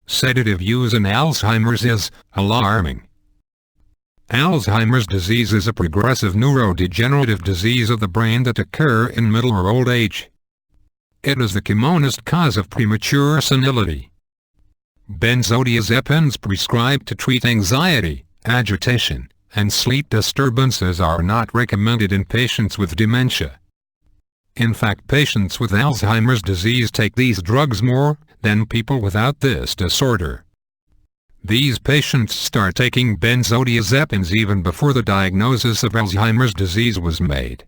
Sedative use in Alzheimer's is alarming. Alzheimer's disease is a progressive neurodegenerative disease of the brain that occurs in middle or old age. It is the commonest cause of premature senility. Benzodiazepines prescribed to treat anxiety, agitation, and sleep disturbances are not recommended in patients with dementia. In fact, patients with Alzheimer's disease take these drugs more than people without this disorder. These patients start taking benzodiazepines even before the diagnosis of Alzheimer's disease was made.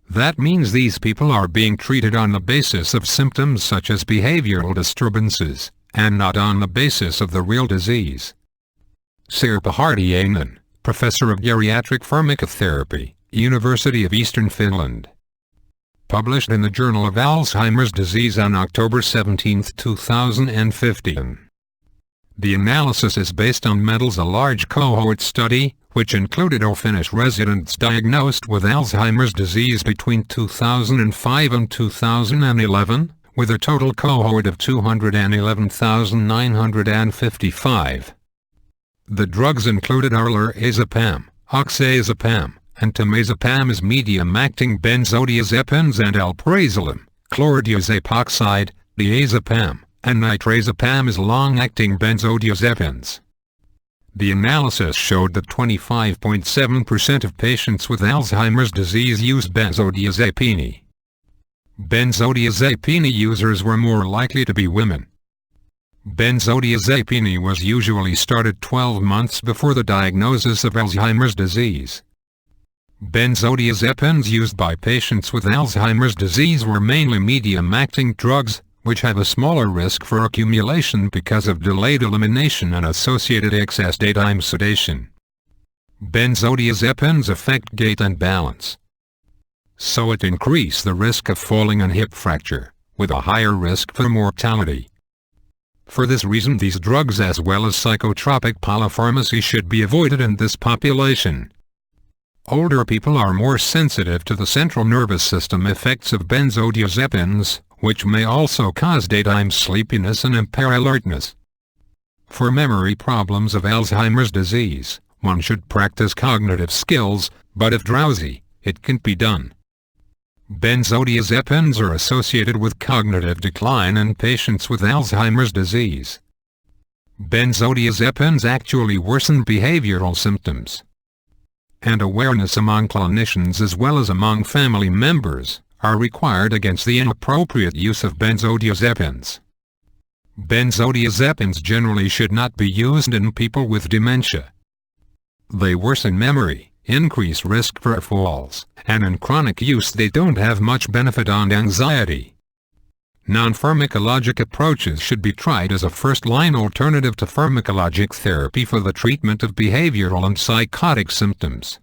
That means these people are being treated on the basis of symptoms such as behavioral disturbances, and not on the basis of the real disease. Sirpa Hartiainen, Professor of Geriatric Pharmacotherapy, University of Eastern Finland. Published in the Journal of Alzheimer's Disease on October 17, 2015. The analysis is based on Medal's a large cohort study, which included Finnish residents diagnosed with Alzheimer's disease between 2005 and 2011, with a total cohort of 211,955. The drugs included oxazepam, oxazepam, and temazepam as medium-acting benzodiazepines and alprazolam, chlordiazepam oxide, diazepam, and nitrazepam as long-acting benzodiazepines. The analysis showed that 25.7% of patients with Alzheimer's disease used benzodiazepine. Benzodiazepine users were more likely to be women. Benzodiazepine was usually started 12 months before the diagnosis of Alzheimer's disease. Benzodiazepines used by patients with Alzheimer's disease were mainly medium-acting drugs, which have a smaller risk for accumulation because of delayed elimination and associated excess daytime sedation. Benzodiazepines affect gait and balance, so it increases the risk of falling and hip fracture, with a higher risk for mortality. For this reason, these drugs as well as psychotropic polypharmacy should be avoided in this population. Older people are more sensitive to the central nervous system effects of benzodiazepines, which may also cause daytime sleepiness and impair alertness. For memory problems of Alzheimer's disease, one should practice cognitive skills, but if drowsy, it can be done. Benzodiazepines are associated with cognitive decline in patients with Alzheimer's disease. Benzodiazepines actually worsen behavioral symptoms. And awareness among clinicians as well as among family members are required against the inappropriate use of benzodiazepines. Benzodiazepines generally should not be used in people with dementia. They worsen memory, increase risk for falls, and in chronic use they don't have much benefit on anxiety. Non-pharmacologic approaches should be tried as a first-line alternative to pharmacologic therapy for the treatment of behavioral and psychotic symptoms.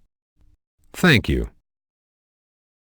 Thank you.